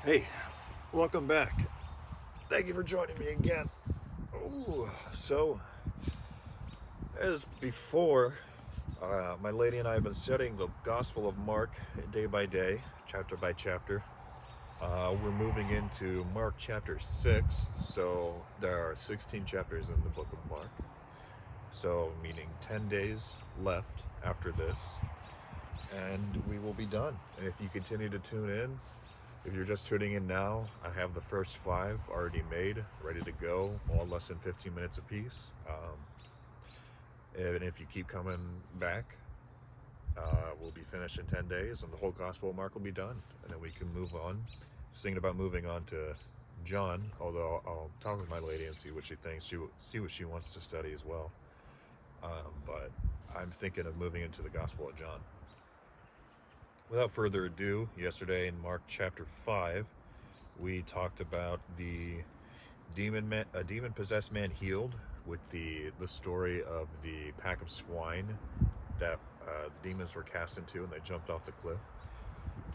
Hey, welcome back. Thank you for joining me again. Ooh, so, as before, my lady and I have been studying the Gospel of Mark day by day, chapter by chapter. We're moving into Mark chapter 6, so there are 16 chapters in the book of Mark. So, meaning 10 days left after this, and we will be done. And if you continue to tune in, if you're just tuning in now, I have the first 5 already made, ready to go, all less than 15 minutes apiece. And if you keep coming back, we'll be finished in 10 days, and the whole Gospel of Mark will be done. And then we can move on. Just thinking about moving on to John, although I'll talk with my lady and see what she thinks. See what she wants to study as well. But I'm thinking of moving into the Gospel of John. Without further ado, yesterday in Mark chapter 5, we talked about the demon-possessed man healed, with the story of the pack of swine that the demons were cast into, and they jumped off the cliff.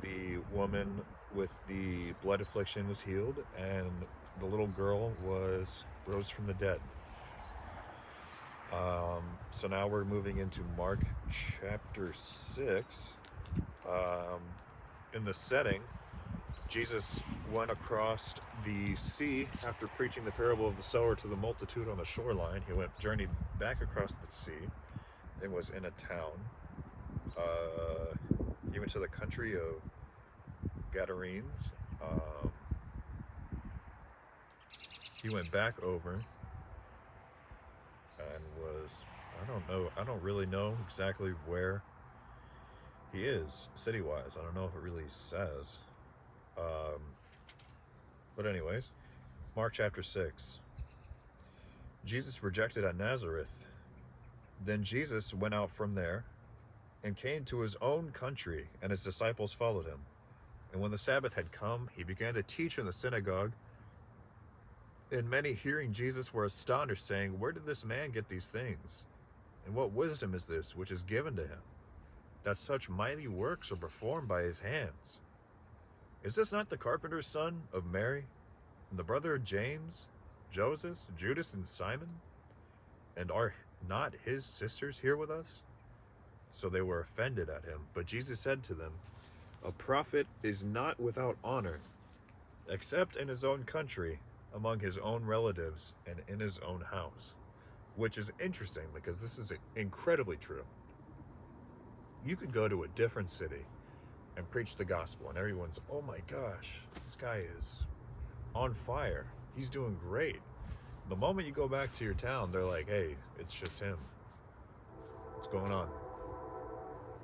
The woman with the blood affliction was healed, and the little girl rose from the dead. So now we're moving into Mark chapter 6. In the setting, Jesus went across the sea after preaching the parable of the sower to the multitude on the shoreline. He journeyed back across the sea and was in a town. He went to the country of Gadarenes. He went back over and I don't really know exactly where he is city-wise. I don't know if it really says. But anyways, Mark chapter 6. Jesus rejected at Nazareth. Then Jesus went out from there and came to his own country, and his disciples followed him. And when the Sabbath had come, he began to teach in the synagogue. And many, hearing Jesus, were astonished, saying, "Where did this man get these things? And what wisdom is this which is given to him, that such mighty works are performed by his hands? Is this not the carpenter's son of Mary, and the brother of James, Joseph, Judas, and Simon? And are not his sisters here with us?" So they were offended at him. But Jesus said to them, "A prophet is not without honor, except in his own country, among his own relatives, and in his own house." Which is interesting, because this is incredibly true. You could go to a different city and preach the gospel, and everyone's, "Oh my gosh, this guy is on fire. He's doing great." The moment you go back to your town, they're like, "Hey, it's just him. What's going on?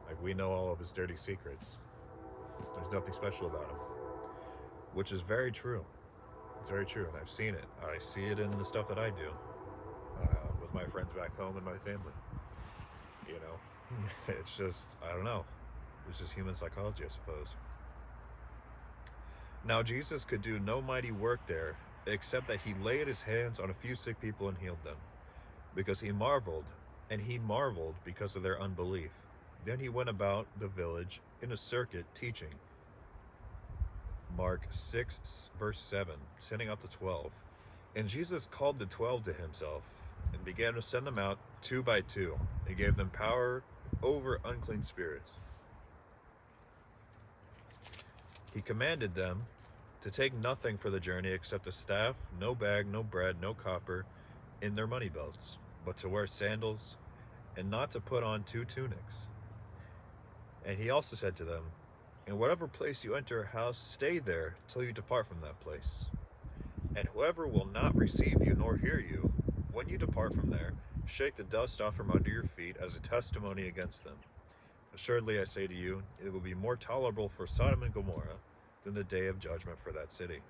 Like, we know all of his dirty secrets. There's nothing special about him." Which is very true. It's very true, and I've seen it. I see it in the stuff that I do with my friends back home and my family. You know, it's just, I don't know. It's just human psychology, I suppose. Now, Jesus could do no mighty work there, except that he laid his hands on a few sick people and healed them, because he marveled because of their unbelief. Then he went about the village in a circuit, teaching. Mark 6, verse 7, sending out the 12. And Jesus called the 12 to himself, and began to send them out 2 by 2, and gave them power over unclean spirits. He commanded them to take nothing for the journey except a staff, no bag, no bread, no copper in their money belts, but to wear sandals, and not to put on 2 tunics. And he also said to them, "In whatever place you enter a house, stay there till you depart from that place. And whoever will not receive you nor hear you, when you depart from there, shake the dust off from under your feet as a testimony against them. Assuredly I say to you, it will be more tolerable for Sodom and Gomorrah than the day of judgment for that city."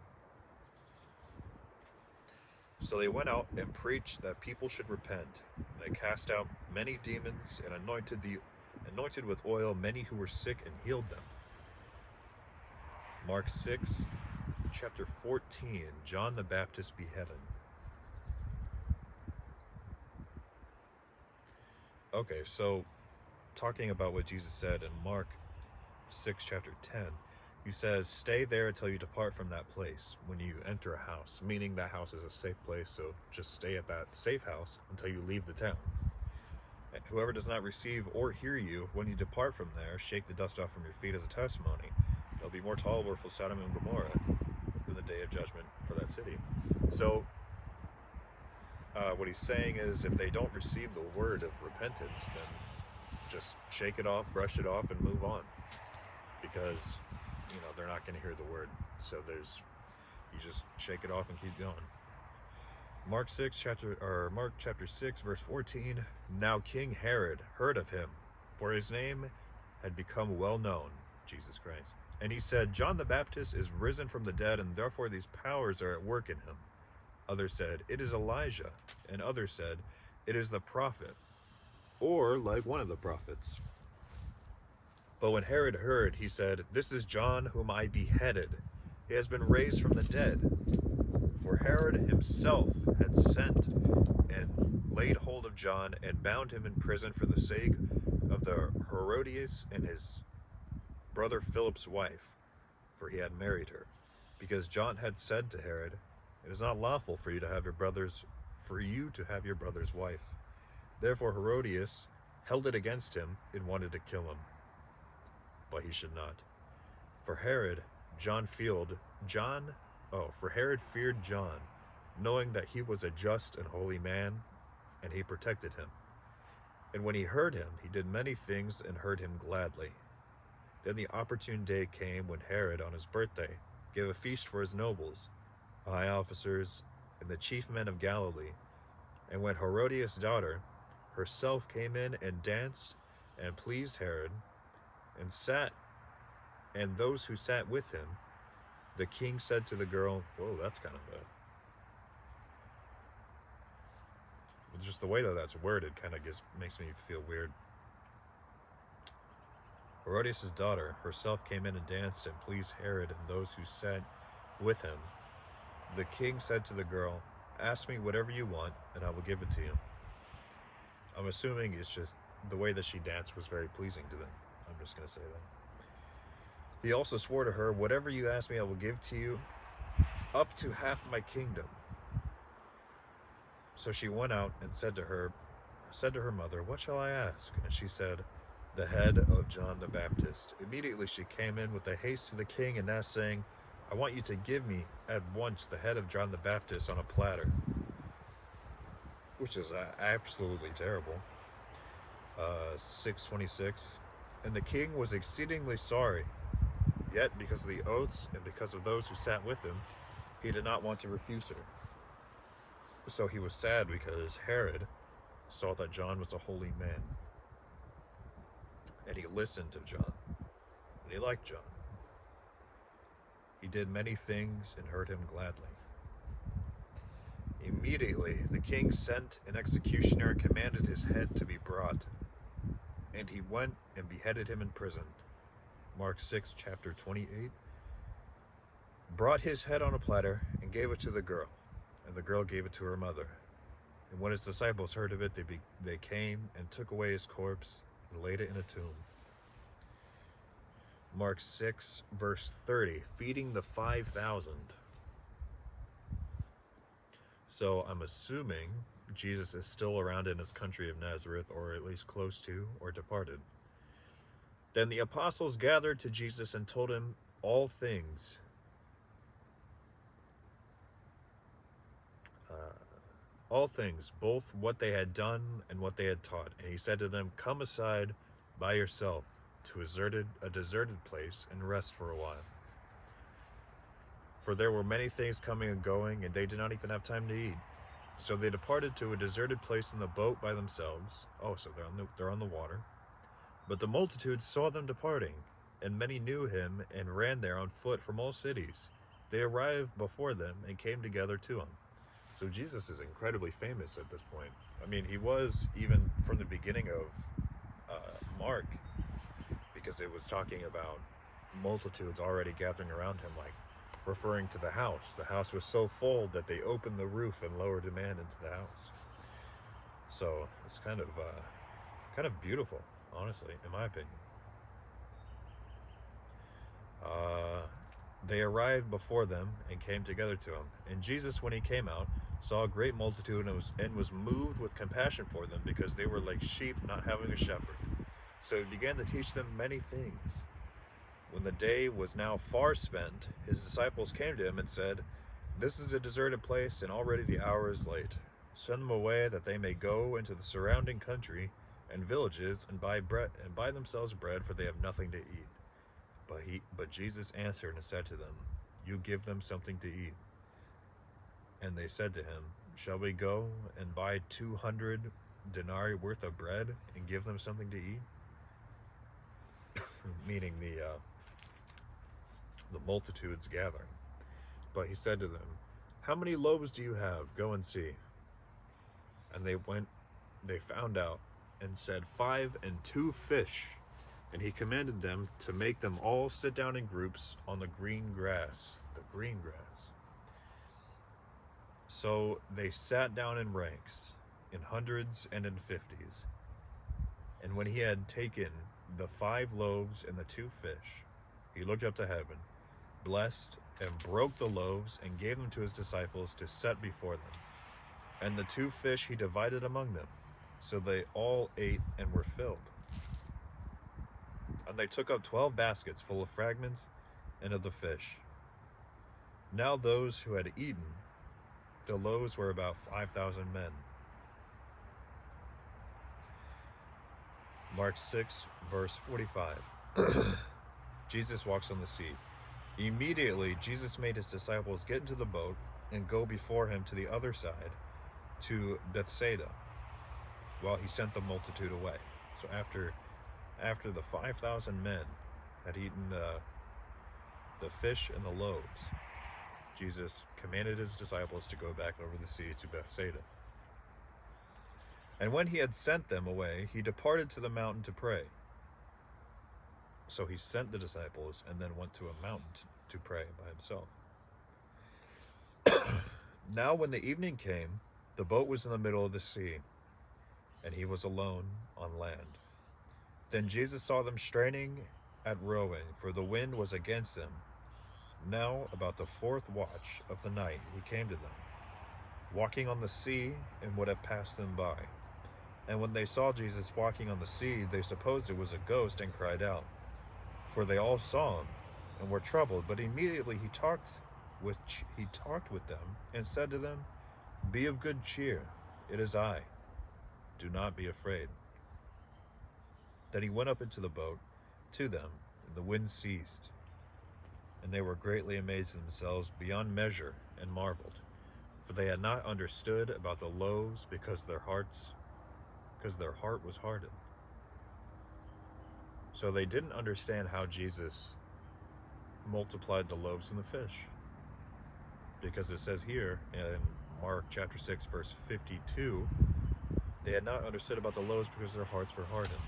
So they went out and preached that people should repent. They cast out many demons and anointed with oil many who were sick, and healed them. Mark 6, chapter 14, John the Baptist beheaded. Okay, so talking about what Jesus said in Mark 6, chapter 10, He says, stay there until you depart from that place when you enter a house, meaning that house is a safe place, so just stay at that safe house until you leave the town. And whoever does not receive or hear you when you depart from there, shake the dust off from your feet as a testimony. It'll be more tolerable for Sodom and Gomorrah than the day of judgment for that city. So, what he's saying is, if they don't receive the word of repentance, then just shake it off, brush it off, and move on. Because, they're not going to hear the word. So you just shake it off and keep going. Mark chapter 6, verse 14. Now King Herod heard of him, for his name had become well known, Jesus Christ. And he said, John the Baptist is risen from the dead, and therefore these powers are at work in him. Others said, it is Elijah. And others said, it is the prophet, or like one of the prophets. But when Herod heard, he said, this is John whom I beheaded. He has been raised from the dead. For Herod himself had sent and laid hold of John and bound him in prison for the sake of the Herodias and his brother Philip's wife, for he had married her, because John had said to Herod, it is not lawful for you to have your brother's wife. Therefore Herodias held it against him and wanted to kill him, but he should not. For Herod feared John, knowing that he was a just and holy man, and he protected him. And when he heard him, he did many things and heard him gladly. Then the opportune day came when Herod, on his birthday, gave a feast for his nobles, high officers, and the chief men of Galilee. And when Herodias' daughter herself came in and danced and pleased Herod, and those who sat with him, the king said to the girl, whoa, that's kind of just the way that that's worded kind of makes me feel weird. Herodias' daughter herself came in and danced and pleased Herod and those who sat with him. The king said to the girl, ask me whatever you want, and I will give it to you. I'm assuming it's just the way that she danced was very pleasing to them. I'm just going to say that. He also swore to her, whatever you ask me, I will give to you, up to half my kingdom. So she went out and said to her mother, what shall I ask? And she said, the head of John the Baptist. Immediately she came in with a haste to the king and asked, saying, I want you to give me at once the head of John the Baptist on a platter. Which is absolutely terrible. 6:26. And the king was exceedingly sorry, yet because of the oaths and because of those who sat with him, he did not want to refuse her. So he was sad because Herod saw that John was a holy man. And he listened to John. And he liked John. He did many things and heard him gladly. Immediately the king sent an executioner and commanded his head to be brought. And he went and beheaded him in prison. Mark 6, chapter 28. Brought his head on a platter and gave it to the girl. And the girl gave it to her mother. And when his disciples heard of it, they came and took away his corpse and laid it in a tomb. Mark 6, verse 30, feeding the 5,000. So I'm assuming Jesus is still around in his country of Nazareth, or at least close to, or departed. Then the apostles gathered to Jesus and told him all things. Both what they had done and what they had taught. And he said to them, come aside by yourself to a deserted place and rest for a while. For there were many things coming and going, and they did not even have time to eat. So they departed to a deserted place in the boat by themselves. Oh, so they're on the water. But the multitude saw them departing, and many knew him and ran there on foot from all cities. They arrived before them and came together to him. So Jesus is incredibly famous at this point. I mean, he was even from the beginning of Mark, because it was talking about multitudes already gathering around him, like referring to the house. The house was so full that they opened the roof and lowered a man into the house. So it's kind of beautiful, honestly, in my opinion. They arrived before them and came together to him. And Jesus, when he came out, saw a great multitude and was moved with compassion for them, because they were like sheep not having a shepherd. So he began to teach them many things. When the day was now far spent, his disciples came to him and said, "This is a deserted place, and already the hour is late. Send them away, that they may go into the surrounding country and villages and buy themselves bread, for they have nothing to eat." But Jesus answered and said to them, "You give them something to eat." And they said to him, "Shall we go and buy 200 denarii worth of bread and give them something to eat?" Meaning the multitudes gathering. But he said to them, "How many loaves do you have? Go and see." And they found out, and said, 5 and 2 fish. And he commanded them to make them all sit down in groups on the green grass. The green grass. So they sat down in ranks, in hundreds and in 50s. And when he had taken the 5 loaves and the 2 fish, he looked up to heaven, blessed, and broke the loaves, and gave them to his disciples to set before them. And the 2 fish he divided among them. So they all ate and were filled. And they took up 12 baskets full of fragments and of the fish. Now those who had eaten the loaves were about 5,000 men. Mark 6, verse 45. Jesus walks on the sea. Immediately, Jesus made his disciples get into the boat and go before him to the other side, to Bethsaida, while he sent the multitude away. So after the 5,000 men had eaten the fish and the loaves, Jesus commanded his disciples to go back over the sea to Bethsaida. And when he had sent them away, he departed to the mountain to pray. So he sent the disciples and then went to a mountain to pray by himself. Now when the evening came, the boat was in the middle of the sea, and he was alone on land. Then Jesus saw them straining at rowing, for the wind was against them. Now about the 4th watch of the night he came to them, walking on the sea, and would have passed them by. And when they saw Jesus walking on the sea, they supposed it was a ghost, and cried out. For they all saw him, and were troubled. But immediately he talked with them, and said to them, "Be of good cheer, it is I. Do not be afraid." Then he went up into the boat to them, and the wind ceased. And they were greatly amazed in themselves beyond measure, and marveled. For they had not understood about the loaves, because their heart was hardened. So they didn't understand how Jesus multiplied the loaves and the fish. Because it says here in Mark chapter 6, verse 52, they had not understood about the loaves because their hearts were hardened.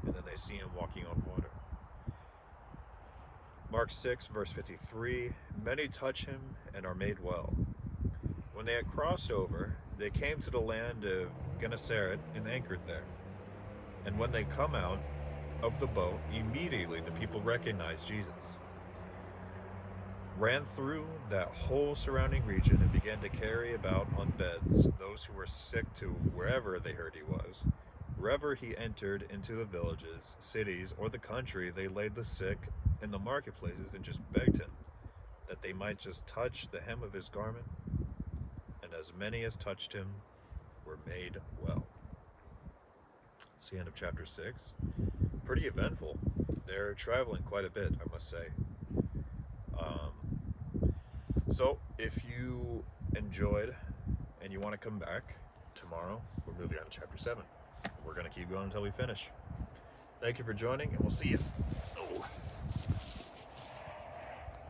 And then they see him walking on water. Mark 6, verse 53, many touch him and are made well. When they had crossed over, they came to the land of Gennesaret and anchored there. And when they come out of the boat, immediately the people recognized Jesus, ran through that whole surrounding region, and began to carry about on beds those who were sick to wherever they heard he was. Wherever he entered into the villages, cities, or the country, they laid the sick in the marketplaces and just begged him that they might just touch the hem of his garment. And as many as touched him were made well. It's the end of chapter 6. Pretty eventful. They're traveling quite a bit, I must say. So if you enjoyed and you want to come back tomorrow, we're moving on to chapter 7. We're going to keep going until we finish. Thank you for joining, and we'll see you.